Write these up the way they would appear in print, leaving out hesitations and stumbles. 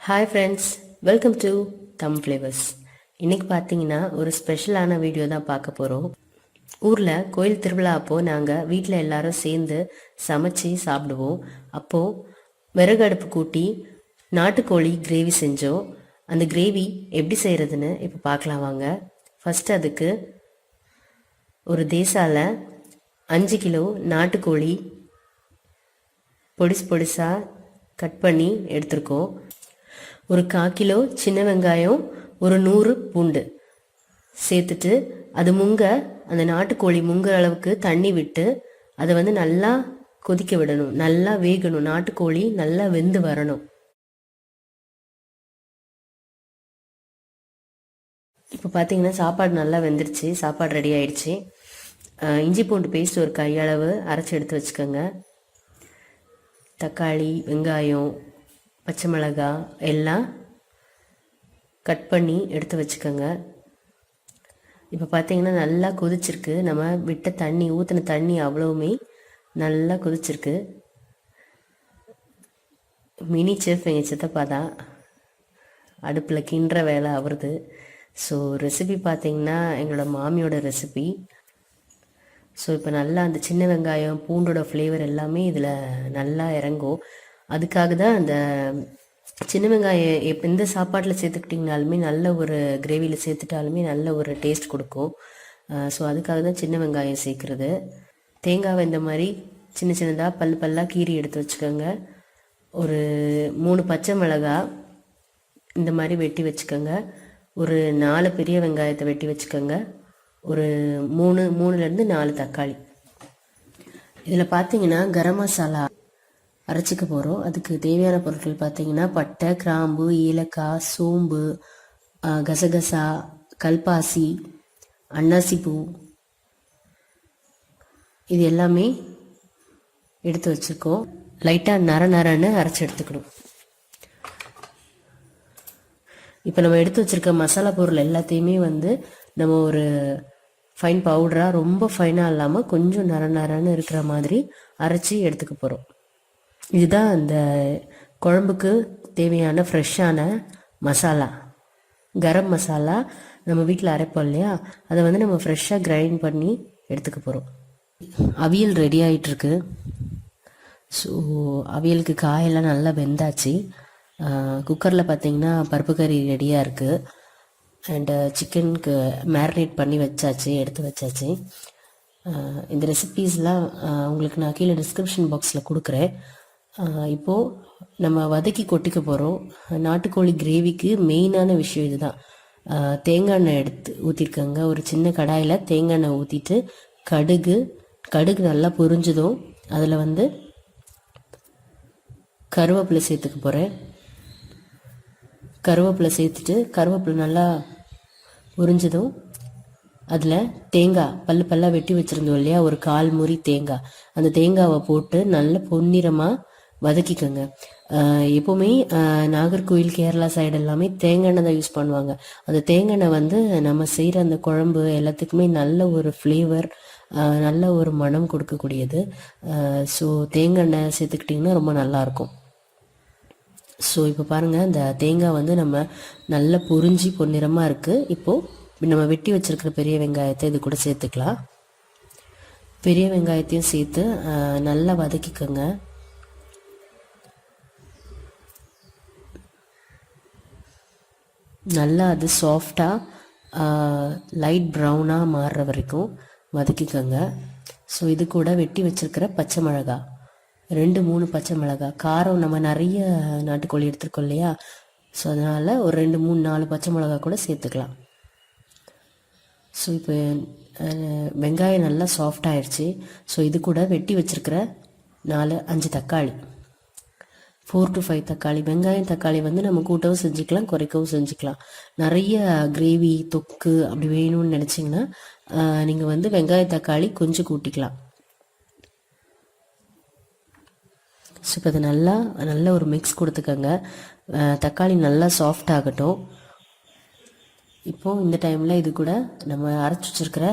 Hi friends, welcome to them flavours. இன்றைக்கி பார்த்தீங்கன்னா ஒரு ஸ்பெஷலான வீடியோ தான் பார்க்க போகிறோம். ஊரில் கோயில் திருவிழா அப்போது நாங்கள் வீட்டில் எல்லாரும் சேர்ந்து சமைச்சு சாப்பிடுவோம். அப்போது விறகு அடுப்பு கூட்டி நாட்டுக்கோழி கிரேவி செஞ்சோம். அந்த கிரேவி எப்படி செய்கிறதுன்னு இப்போ பார்க்கலாம் வாங்க. ஃபஸ்ட்டு அதுக்கு ஒரு தேசால 5 கிலோ நாட்டுக்கோழி பொடிசாக கட் பண்ணி எடுத்துருக்கோம். ஒரு 1/4 கிலோ சின்ன வெங்காயம், ஒரு 100 பூண்டு சேர்த்துட்டு அது அந்த நாட்டுக்கோழி முங்குற அளவுக்கு தண்ணி விட்டு அதை நல்லா கொதிக்க விடணும், நல்லா வேகணும், நாட்டுக்கோழி நல்லா வெந்து வரணும். இப்போ பார்த்தீங்கன்னா சாப்பாடு நல்லா வெந்துருச்சு, சாப்பாடு ரெடி ஆயிடுச்சு. இஞ்சி பூண்டு பேஸ்ட் ஒரு கையளவு அரைச்சி எடுத்து வச்சுக்கோங்க. தக்காளி, வெங்காயம், பச்சை மிளகாய் எல்லாம் கட் பண்ணி எடுத்து வச்சுக்கோங்க. இப்போ பார்த்தீங்கன்னா நல்லா கொதிச்சிருக்கு. நம்ம விட்ட தண்ணி, ஊற்றின தண்ணி அவ்வளவுமே நல்லா கொதிச்சிருக்கு. மினி செஃப் எங்கள் சித்தப்பா தான் அடுப்பில் கிண்டுற வேலை அவருது. ஸோ ரெசிபி பார்த்தீங்கன்னா எங்களோட மாமியோட ரெசிபி. ஸோ இப்போ நல்லா அந்த சின்ன வெங்காயம் பூண்டோட ஃப்ளேவர் எல்லாமே இதில் நல்லா இறங்கும். அதுக்காக தான் அந்த சின்ன வெங்காயம் எந்த சாப்பாட்டில் சேர்த்துக்கிட்டிங்கனாலுமே நல்ல ஒரு கிரேவியில் சேர்த்துட்டாலுமே நல்ல ஒரு டேஸ்ட் கொடுக்கும். ஸோ அதுக்காக தான் சின்ன வெங்காயம் சேர்க்குறது. தேங்காவை இந்த மாதிரி சின்னதாக பல்லாக கீறி எடுத்து வச்சுக்கோங்க. ஒரு 3 பச்சை மிளகாய் இந்த மாதிரி வெட்டி வச்சுக்கோங்க. ஒரு 4 பெரிய வெங்காயத்தை வெட்டி வச்சுக்கோங்க. ஒரு 3லேருந்து 4 தக்காளி. இதில் பார்த்தீங்கன்னா கரம் மசாலா அரைச்சிக்க போகிறோம். அதுக்கு தேவையான பொருட்கள் பார்த்தீங்கன்னா பட்டை, கிராம்பு, ஏலக்காய், சோம்பு, கசகசா, கல்பாசி, அன்னாசிப்பூ, இது எல்லாமே எடுத்து வச்சுருக்கோம். லைட்டாக நரன்னு அரைச்சி எடுத்துக்கணும். இப்போ நம்ம எடுத்து வச்சுருக்க மசாலா பொருள் எல்லாத்தையுமே நம்ம ஒரு ஃபைன் பவுடராக, ரொம்ப ஃபைனாக இல்லாமல் கொஞ்சம் நரன்னு இருக்கிற மாதிரி அரைச்சி எடுத்துக்க போகிறோம். இதுதான் அந்த குழம்புக்கு தேவையான ஃப்ரெஷ்ஷான மசாலா. கரம் மசாலா நம்ம வீட்டில் அரைப்போம் இல்லையா, அதை நம்ம ஃப்ரெஷ்ஷாக கிரைண்ட் பண்ணி எடுத்துக்க போகிறோம். அவியல் ரெடி ஆகிட்டுருக்கு. ஸோ அவியலுக்கு காயெல்லாம் நல்லா வெந்தாச்சு. குக்கரில் பார்த்தீங்கன்னா பருப்பு கறி ரெடியாக இருக்குது. அண்டு சிக்கனுக்கு மேரினேட் பண்ணி வச்சாச்சு, எடுத்து வச்சாச்சு. இந்த ரெசிபீஸ்லாம் உங்களுக்கு நான் கீழே டிஸ்கிரிப்ஷன் பாக்ஸில் கொடுக்குறேன். இப்போது நம்ம வதக்கி கொட்டிக்க போகிறோம். நாட்டுக்கோழி கிரேவிக்கு மெயினான விஷயம் இதுதான். தேங்காய் எண்ணெய் எடுத்து ஊற்றிருக்கங்க. ஒரு சின்ன கடாயில் தேங்காய் எண்ணெய் ஊற்றிட்டு கடுகு நல்லா பொரிஞ்சதும் அதில் கருவேப்பிலை சேர்த்துக்க போகிறேன். கருவேப்பிலை சேர்த்துட்டு கருவேப்பிலை நல்லா பொரிஞ்சதும் அதில் தேங்காய் பல்லாக வெட்டி வச்சுருந்தோம் இல்லையா, ஒரு 1/4 மூடி தேங்காய், அந்த தேங்காவை போட்டு நல்ல பொன்னிறமாக வதக்கிக்கோங்க. எப்போவுமே நாகர்கோவில், கேரளா சைடு எல்லாமே தேங்காய் எண்ணெய் தான் யூஸ் பண்ணுவாங்க. அந்த தேங்காய் எண்ணெய் நம்ம செய்கிற அந்த குழம்பு எல்லாத்துக்குமே நல்ல ஒரு ஃப்ளேவர், நல்ல ஒரு மனம் கொடுக்கக்கூடியது. ஸோ தேங்காய் எண்ணெய் சேர்த்துக்கிட்டிங்கன்னா ரொம்ப நல்லாயிருக்கும். ஸோ இப்போ பாருங்கள், இந்த தேங்காய் நம்ம நல்லா பொரிஞ்சு பொன்னிறமாக இருக்குது. இப்போது நம்ம வெட்டி வச்சுருக்கிற பெரிய வெங்காயத்தை இது கூட சேர்த்துக்கலாம். பெரிய வெங்காயத்தையும் சேர்த்து நல்லா வதக்கிக்கோங்க. நல்லா அது சாஃப்டாக லைட் ப்ரௌனாக மாறுற வரைக்கும் வதக்கிக்கோங்க. ஸோ இது கூட வெட்டி வச்சுருக்கிற பச்சை மிளகாய், 2-3 பச்சை மிளகாய். காரம் நம்ம நிறைய நாட்டுக்கோழி எடுத்துருக்கோம் இல்லையா, ஸோ அதனால் ஒரு 2-3-4 பச்சை மிளகாய் கூட சேர்த்துக்கலாம். ஸோ இப்போ வெங்காயம் நல்லா சாஃப்டாகிடுச்சு. ஸோ இது கூட வெட்டி வச்சுருக்கிற 4-5 தக்காளி, 4 to 5 தக்காளி. வெங்காயம் தக்காளி நம்ம கூட்டவும் செஞ்சுக்கலாம், குறைக்கவும் செஞ்சுக்கலாம். நிறைய கிரேவி, தொக்கு அப்படி வேணும்னு நினச்சிங்கன்னா நீங்கள் வெங்காய தக்காளி கொஞ்சம் கூட்டிக்கலாம். ஸோ இப்போ அது நல்ல ஒரு மிக்ஸ் கொடுத்துக்கோங்க. தக்காளி நல்லா சாஃப்ட் ஆகட்டும். இப்போது இந்த டைமில் இது கூட நம்ம அரைச்சி வச்சுருக்கிற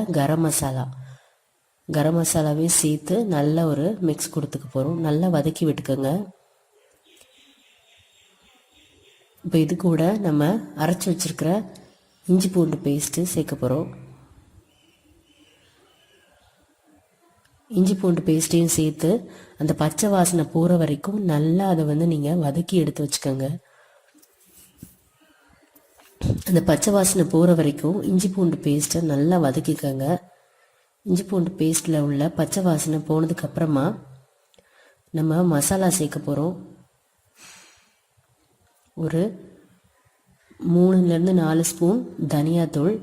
கரம் மசாலாவே சேர்த்து நல்ல ஒரு மிக்ஸ் கொடுத்துக்க போகிறோம். நல்லா வதக்கி விட்டுக்கோங்க. இப்போ இது கூட நம்ம அரைச்சி வச்சுருக்கிற இஞ்சி பூண்டு பேஸ்ட்டு சேர்க்க போகிறோம். இஞ்சி பூண்டு பேஸ்ட்டையும் சேர்த்து அந்த பச்சை வாசனை போகிற வரைக்கும் நல்லா அதை வந்து நீங்கள் வதக்கி எடுத்து வச்சுக்கோங்க. அந்த பச்சை வாசனை போகிற வரைக்கும் இஞ்சி பூண்டு பேஸ்ட்டை நல்லா வதக்கிக்கோங்க. இஞ்சி பூண்டு பேஸ்ட்டில் உள்ள பச்சை வாசனை போனதுக்கப்புறமா நம்ம மசாலா சேர்க்க போகிறோம். ஒரு 3லேருந்து 4 ஸ்பூன் தனியாத்தூள்,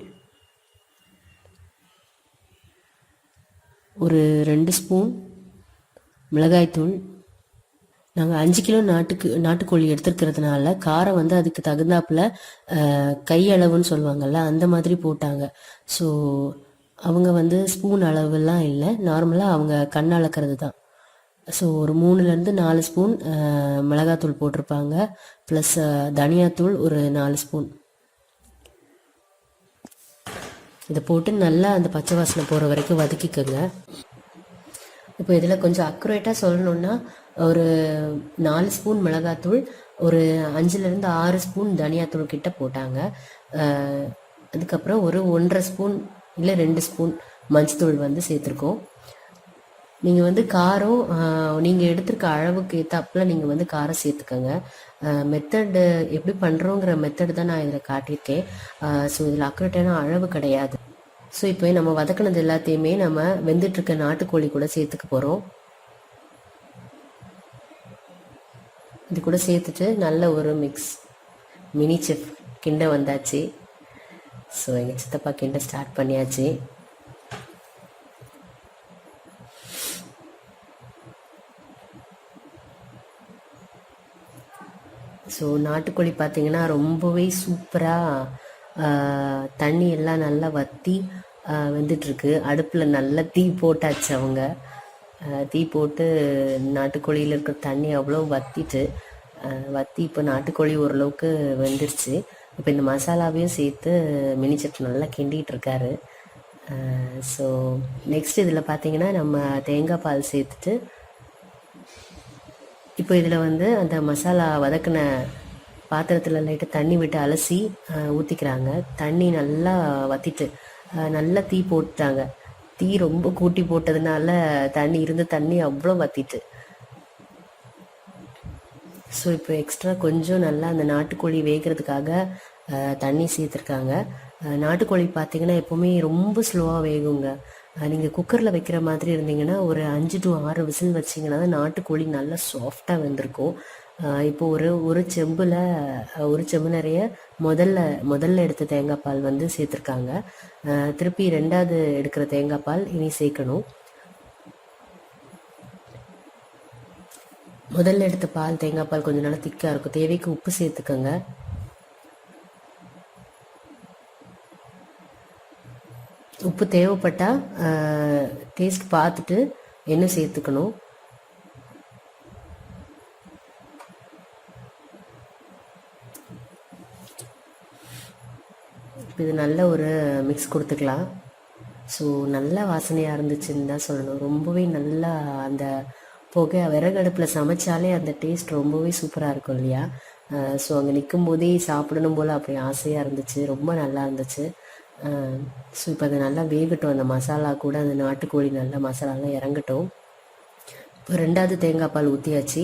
ஒரு 2 ஸ்பூன் மிளகாய்த்தூள். நாங்கள் 5 கிலோ நாட்டுக்கோழி எடுத்துருக்கிறதுனால காரம் வந்து அதுக்கு தகுந்தாப்புல கையளவுன்னு சொல்லுவாங்கள்ல அந்த மாதிரி போட்டாங்க. ஸோ அவங்க வந்து ஸ்பூன் அளவுலாம் இல்லை, நார்மலாக அவங்க கண் அளக்கிறது தான். ஸோ ஒரு 3லேருந்து 4 ஸ்பூன் மிளகாத்தூள் போட்டிருப்பாங்க, ப்ளஸ் தனியாத்தூள் ஒரு 4 ஸ்பூன். இதை போட்டு நல்லா அந்த பச்சை வாசனை போகிற வரைக்கும் வதக்கிக்கோங்க. இப்போ இதில் கொஞ்சம் அக்குரேட்டாக சொல்லணுன்னா ஒரு 4 ஸ்பூன் மிளகாத்தூள், ஒரு 5லேருந்து 6 ஸ்பூன் தனியாத்தூள் கிட்ட போட்டாங்க. அதுக்கப்புறம் ஒரு 1.5 ஸ்பூன் இல்லை 2 ஸ்பூன் மஞ்சத்தூள் வந்து சேர்த்துருக்கோம். நீங்கள் வந்து காரம் நீங்கள் எடுத்துருக்க அளவுக்கு ஏற்றாப்புல நீங்கள் வந்து காரம் சேர்த்துக்கோங்க. மெத்தடு எப்படி பண்ணுறோங்கிற மெத்தடு தான் நான் இதில் காட்டியிருக்கேன். ஸோ இதில் அக்குரேட்டான அளவு கிடையாது. ஸோ இப்போ நம்ம வதக்கினது எல்லாத்தையுமே நம்ம வெந்துட்டுருக்க நாட்டுக்கோழி கூட சேர்த்துக்க போகிறோம். இது கூட சேர்த்துட்டு நல்ல ஒரு மிக்ஸ். மினி செஃப் கிண்ட வந்தாச்சு. ஸோ எங்கள் சித்தப்பா கிண்ட ஸ்டார்ட் பண்ணியாச்சு. ஸோ நாட்டுக்கோழி பார்த்தீங்கன்னா ரொம்பவே சூப்பராக தண்ணி எல்லாம் நல்லா வற்றி வெந்துட்டுருக்கு. அடுப்பில் நல்லா தீ போட்டாச்சு. அவங்க தீ போட்டு நாட்டுக்கோழியில் இருக்கிற தண்ணி அவ்வளோ வற்றி இப்போ நாட்டுக்கோழி ஓரளவுக்கு வெந்துருச்சு. இப்போ இந்த மசாலாவையும் சேர்த்து மினி செஃப் நல்லா கிண்டிகிட்டு இருக்காரு. ஸோ நெக்ஸ்ட் இதில் பார்த்தீங்கன்னா நம்ம தேங்காய் பால் சேர்த்துட்டு இப்போ இதில் வந்து அந்த மசாலா வதக்கின பாத்திரத்தில் லைட்டாக தண்ணி விட்டு அலசி ஊற்றிக்கிறாங்க. தண்ணி நல்லா வற்றிட்டு நல்லா தீ போட்டுட்டாங்க. தீ ரொம்ப கூட்டி போட்டதுனால தண்ணி அவ்வளோ வற்றிட்டு. ஸோ இப்போ எக்ஸ்ட்ரா கொஞ்சம் நல்லா அந்த நாட்டுக்கோழி வேகிறதுக்காக தண்ணி சேர்த்துருக்காங்க. நாட்டுக்கோழி பார்த்தீங்கன்னா எப்போவுமே ரொம்ப ஸ்லோவாக வேகுங்க. நீங்கள் குக்கரில் வைக்கிற மாதிரி இருந்தீங்கன்னா ஒரு 5 to 6 விசில் வச்சிங்கன்னா தான் நாட்டுக்கோழி நல்லா சாஃப்டாக வெந்திருக்கும். இப்போ ஒரு செம்பு நிறைய முதல்ல எடுத்த தேங்காய் பால் வந்து சேர்த்துருக்காங்க. திருப்பி 2வது எடுக்கிற தேங்காய் பால் இனி சேர்க்கணும். முதல்ல எடுத்த தேங்காய் பால் கொஞ்சம் நல்லா திக்காக இருக்கும். தேவைக்கு உப்பு சேர்த்துக்கோங்க. உப்பு தேவைப்பட்டால் டேஸ்ட் பார்த்துட்டு எண்ணெய் சேர்த்துக்கணும். இது நல்ல ஒரு மிக்ஸ் கொடுத்துக்கலாம். ஸோ நல்ல வாசனையாக இருந்துச்சுன்னு தான் சொல்லணும். ரொம்பவே நல்லா அந்த புகை விறகடுப்பில் சமைச்சாலே அந்த டேஸ்ட் ரொம்பவே சூப்பராக இருக்கும் இல்லையா? ஸோ அங்கே நிற்கும் போதே சாப்பிடணும் போல் அப்படி ஆசையாக இருந்துச்சு. ரொம்ப நல்லா இருந்துச்சு. ஸோ இப்போ அதை நல்லா வேகட்டும். அந்த மசாலா கூட அந்த நாட்டுக்கோழி நல்லா மசாலாலாம் இறங்கட்டும். இப்போ 2வது தேங்காய் பால் ஊற்றியாச்சு.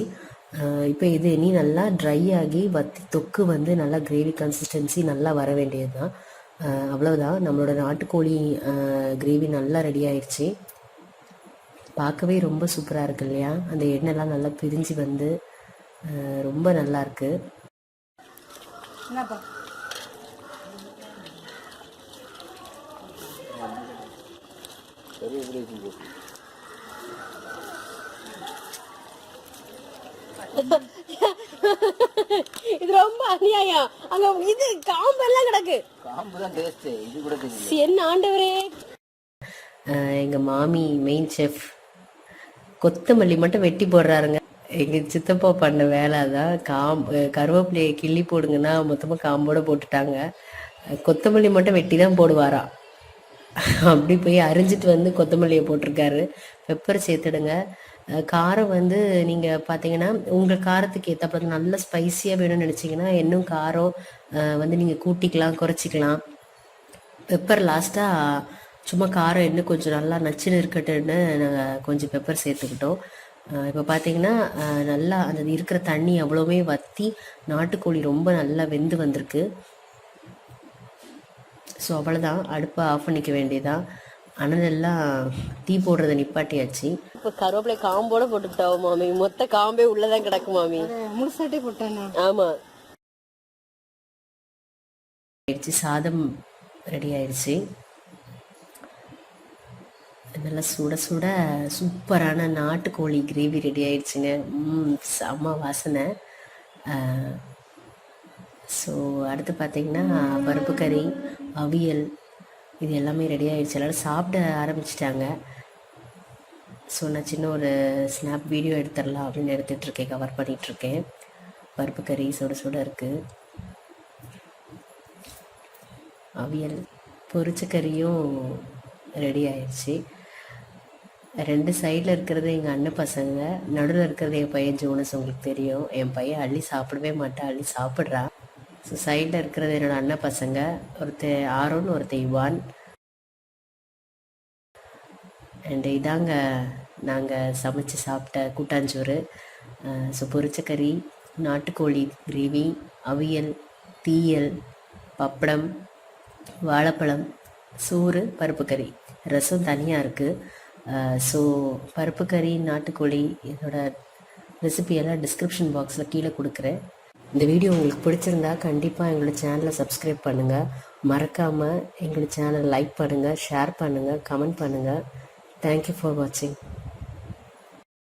இப்போ இது இனி நல்லா ட்ரை ஆகி வத்தி தொக்கு வந்து நல்லா கிரேவி கன்சிஸ்டன்சி நல்லா வர வேண்டியது தான். அவ்வளோதான், நம்மளோட நாட்டுக்கோழி கிரேவி நல்லா ரெடி ஆயிடுச்சு. பார்க்கவே ரொம்ப சூப்பராக இருக்கு இல்லையா? அந்த எண்ணெய்லாம் நல்லா பிரிஞ்சு வந்து ரொம்ப நல்லா இருக்கு. இது ரொம்ப அநியாயம். அங்க இது காம்பு எல்லாம் கிடக்கு. காம்பு தான் டேஸ்ட். இது கூட தெரியல. என்ன ஆண்டவரே. எங்க மாமி மெயின் செஃப் கொத்தமல்லி மட்டும் வெட்டி போடுறாருங்க. எங்க சித்தப்பா பண்ண வேலை தான். கருவேப்பிலையை கிள்ளி போடுங்கன்னா மொத்தமாக காம்போட போட்டுட்டாங்க. கொத்தமல்லி மட்டும் வெட்டி தான் போடுவாரா. அப்படி போய் அரிஞ்சிட்டு வந்து கொத்தமல்லியை போட்டிருக்காரு. பெப்பர் சேர்த்துடுங்க. காரம் வந்து நீங்கள் பார்த்தீங்கன்னா உங்கள் காரத்துக்கு ஏற்றப்பட நல்ல ஸ்பைஸியாக வேணும்னு நினச்சிங்கன்னா இன்னும் காரம் வந்து நீங்கள் கூட்டிக்கலாம் குறைச்சிக்கலாம். பெப்பர் லாஸ்ட்டாக சும்மா காரம் இன்னும் கொஞ்சம் நல்லா நச்சுன்னு இருக்கட்டுன்னு நாங்கள் கொஞ்சம் பெப்பர் சேர்த்துக்கிட்டோம். இப்போ பார்த்தீங்கன்னா நல்லா அந்த இருக்கிற தண்ணி அவ்வளோவே வற்றி நாட்டுக்கோழி ரொம்ப நல்லா வெந்து வந்திருக்கு. ஸோ அவ்வளோதான், அடுப்பை ஆஃப் பண்ணிக்க வேண்டியதான். அனலெல்லாம் தீ போடுறதை நிப்பாட்டியாச்சு. இப்போ கருவேப்பிலை காம்போட போட்டுக்கிட்டாவும் மாமி, மொத்த காம்பே உள்ளதான் கிடக்கு மாமி. முழுசாட்டே போட்டேன். ஆமா, ஆயிடுச்சு. சாதம் ரெடி ஆயிடுச்சு. நல்லா சுட சுட சூப்பரான நாட்டுக்கோழி கிரேவி ரெடி ஆயிடுச்சுங்க. செம்ம வாசனை. ஸோ அடுத்து பார்த்தீங்கன்னா பருப்பு கறி, அவியல் இது எல்லாமே ரெடி ஆகிடுச்சு. எல்லோரும் சாப்பிட ஆரம்பிச்சிட்டாங்க. ஸோ நான் சின்ன ஒரு ஸ்னாப் வீடியோ எடுத்துடலாம் அப்படின்னு எடுத்துகிட்ருக்கேன், கவர் பண்ணிகிட்ருக்கேன். பருப்பு கறி சுட சுட இருக்குது. அவியல் பொரிச்ச கறியும் ரெடி ஆயிடுச்சு. 2 சைடில் இருக்கிறது எங்கள் அண்ணன் பசங்க, நடுவில் இருக்கிறது என் பையன் ஜோனஸ். உங்களுக்கு தெரியும், என் பையன் அள்ளி சாப்பிடவே மாட்டான், அள்ளி சாப்பிட்றான். ஸோ சைடில் இருக்கிறது என்னோடய அண்ணன் பசங்க, ஒருத்தர் ஆரோன், ஒருத்தர் இவான். அண்டு இதாங்க நாங்கள் சமைச்சு சாப்பிட்ட கூட்டாஞ்சோறு. ஸோ பொரிச்ச கறி, நாட்டுக்கோழி கிரேவி, அவியல், தீயல், பப்படம், வாழைப்பழம், சோறு, பருப்பு கறி, ரசம் தனியாக இருக்குது. ஸோ பருப்பு கறி, நாட்டுக்கோழி இதோட ரெசிபியெல்லாம் டிஸ்கிரிப்ஷன் பாக்ஸில் கீழே கொடுக்குறேன். இந்த வீடியோ உங்களுக்கு பிடிச்சிருந்தா கண்டிப்பாக எங்களோட சேனலை சப்ஸ்கிரைப் பண்ணுங்கள். மறக்காமல் எங்களோட சேனலை லைக் பண்ணுங்கள், ஷேர் பண்ணுங்கள், கமெண்ட் பண்ணுங்கள். தேங்க்யூ ஃபார் வாட்சிங்.